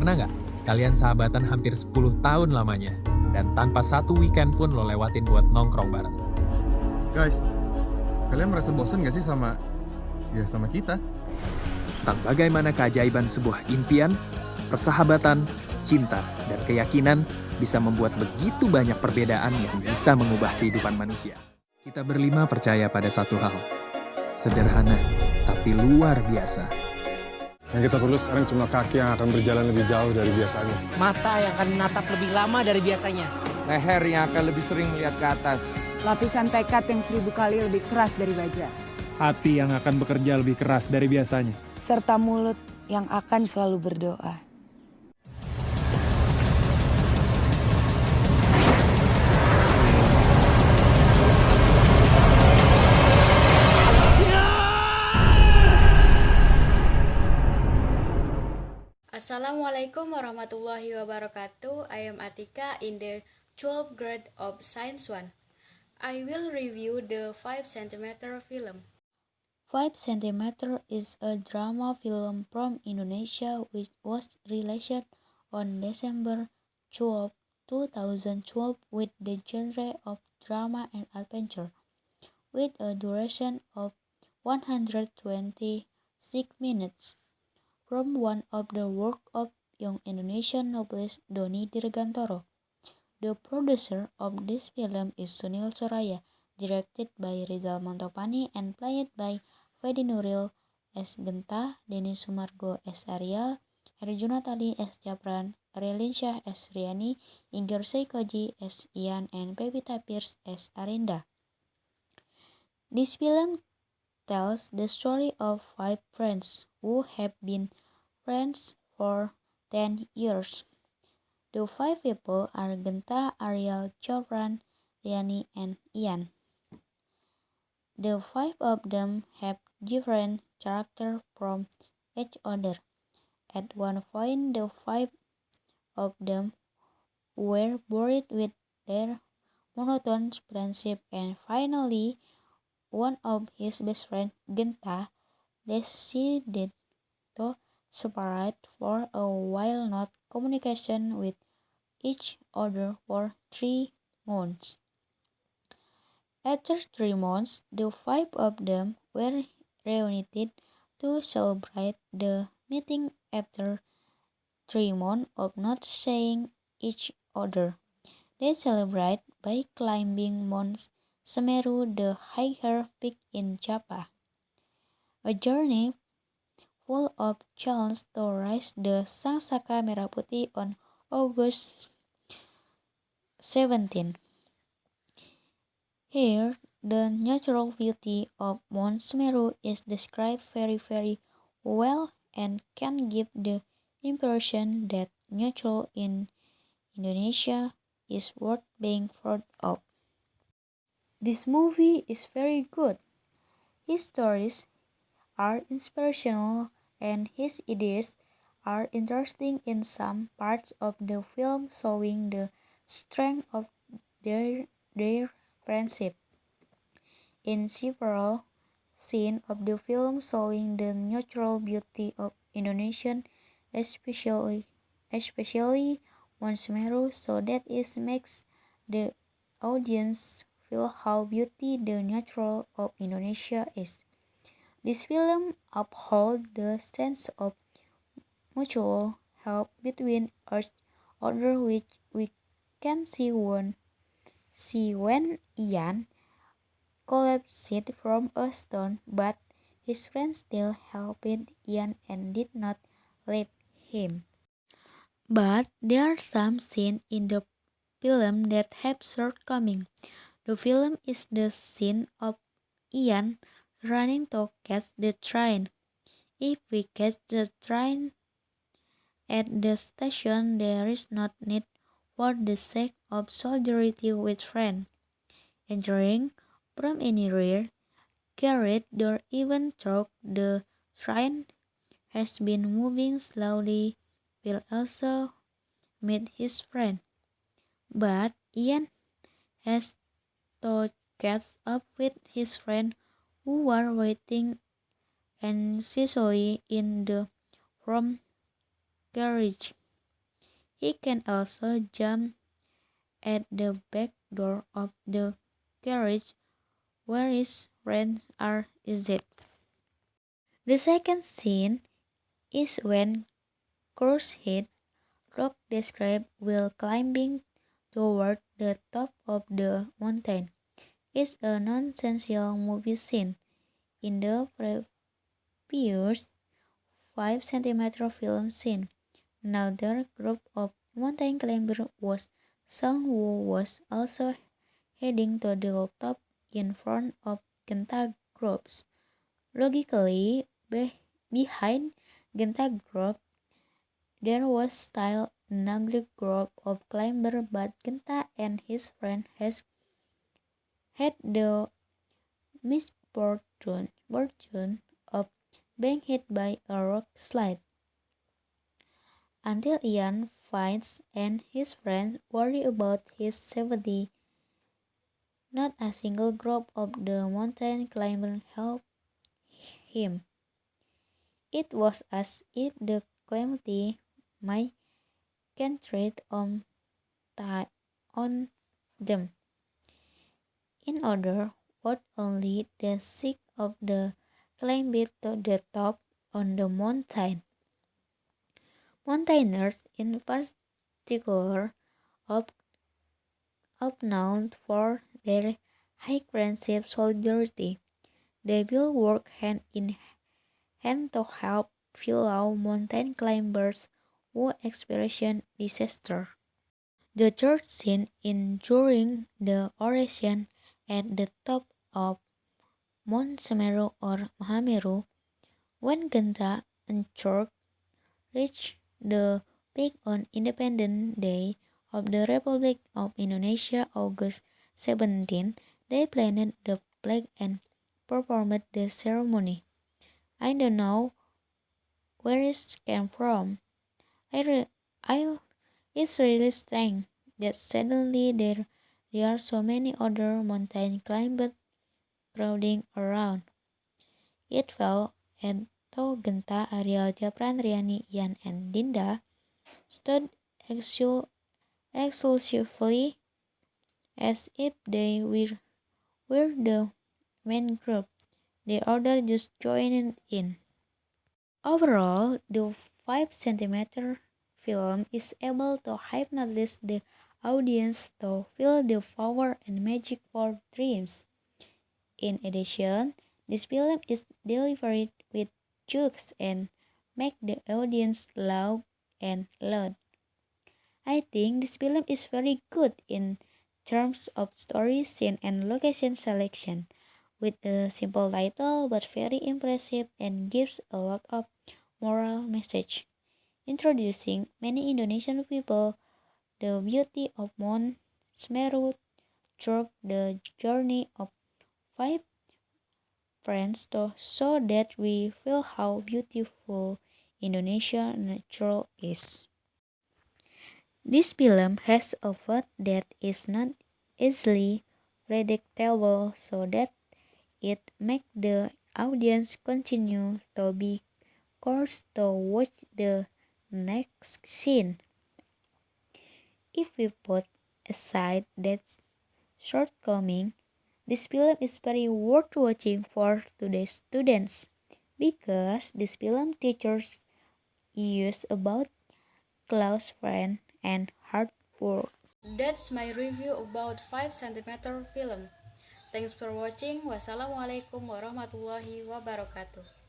Pernah nggak kalian sahabatan hampir 10 tahun lamanya, dan tanpa satu weekend pun lo lewatin buat nongkrong bareng? Guys, kalian merasa bosan gak sih sama kita? Tentang bagaimana keajaiban sebuah impian, persahabatan, cinta, dan keyakinan bisa membuat begitu banyak perbedaan yang bisa mengubah kehidupan manusia. Kita berlima percaya pada satu hal, sederhana tapi luar biasa. Yang kita perlu sekarang cuma kaki yang akan berjalan lebih jauh dari biasanya. Mata yang akan menatap lebih lama dari biasanya. Leher yang akan lebih sering melihat ke atas. Lapisan tekad yang 1000 kali lebih keras dari baja. Hati yang akan bekerja lebih keras dari biasanya. Serta mulut yang akan selalu berdoa. Assalamualaikum warahmatullahi wabarakatuh. I am Atika in the 12th grade of Science 1. I will review the 5 cm film. 5 cm is a drama film from Indonesia which was released on December 12, 2012 with the genre of drama and adventure, with a duration of 126 minutes. From one of the work of young Indonesian novelist Doni Dirgantoro. The producer of this film is Sunil Soraya, directed by Rizal Montopani and played by Fedi Nuril S. Genta, Denny Sumargo S. Arial, Herjunot Ali S. Japran, Relinsyah S. Riani, Igor Seikoji S. Ian, and Pevita Pierce S. Arinda. This film tells the story of 5 friends who have been friends for 10 years. The 5 people are Genta, Ariel, Japran, Riani, and Ian. The 5 of them have different characters from each other. At one point, the 5 of them were bored with their monotonous friendship, and finally, one of his best friends, Genta, decided to separate for a while, not communication with each other for 3 months. After 3 months, the 5 of them were reunited to celebrate the meeting after 3 months of not seeing each other. They celebrate by climbing Mount Semeru, the highest peak in Java. A journey full of chance to rise the Sangsaka Merah Putih on August 17. Here, the natural beauty of Mount Semeru is described very well and can give the impression that nature in Indonesia is worth being proud of. This movie is very good. His stories are inspirational and his ideas are interesting in some parts of the film, showing the strength of their friendship. In several scenes of the film showing the natural beauty of Indonesia, especially Mount Semeru, so that it makes the audience feel how beauty the nature of Indonesia is. This film upholds the sense of mutual help between each other, which we can see when Ian collapsed from a stone, but his friends still helped Ian and did not leave him. But there are some scenes in the film that have shortcomings. The film is the scene of Ian running to catch the train. If we catch the train at the station, there is not need for the sake of solidarity with friends. Entering from any rear carriage or even though the train has been moving slowly will also meet his friend. But Ian has to catch up with his friend who are waiting anxiously in the front carriage. He can also jump at the back door of the carriage where his friends are exit. The second scene is when Crosshead Rock described while climbing toward the top of the mountain. It's a nonsensical movie scene. In the previous 5 cm film scene, another group of mountain climbers was shown who was also heading to the top in front of Genta groups. Logically, behind Genta group, there was still another group of climbers, but Genta and his friend had the misfortune of being hit by a rock slide. Until Ian finds and his friends worry about his safety, not a single group of the mountain climbers helped him. It was as if the calamity might concentrate on them. In other words, only the sick of the climb to the top on the mountain. Mountaineers, in particular, are known for their high friendship solidarity. They will work hand in hand to help fellow mountain climbers who experience disaster. The third scene is during the oration at the top of Mount Semeru or Mahameru, when Genta and Church reached the peak on Independence Day of the Republic of Indonesia, August 17. They planted the flag and performed the ceremony. I don't know where it came from. It's really strange that suddenly there are so many other mountain climbers crowding around. It felt as though Genta, Ariel, Japran, Riani, Ian, and Dinda stood exclusively as if they were the main group. The other just joined in. Overall, the 5 cm film is able to hypnotize the audience to feel the power and magic for dreams. In addition, this film is delivered with jokes and make the audience laugh and loud. I think this film is very good in terms of story, scene, and location selection, with a simple title but very impressive and gives a lot of moral message, introducing many Indonesian people the beauty of Mount Semeru through the journey of 5 friends to show that we feel how beautiful Indonesia nature is. This film has a plot that is not easily predictable, so that it makes the audience continue to be curious to watch the next scene. If we put aside that shortcoming, this film is very worth watching for today's students, because this film teaches us about close friends and hard work. That's my review about 5 cm film. Thanks for watching. Wassalamualaikum warahmatullahi wabarakatuh.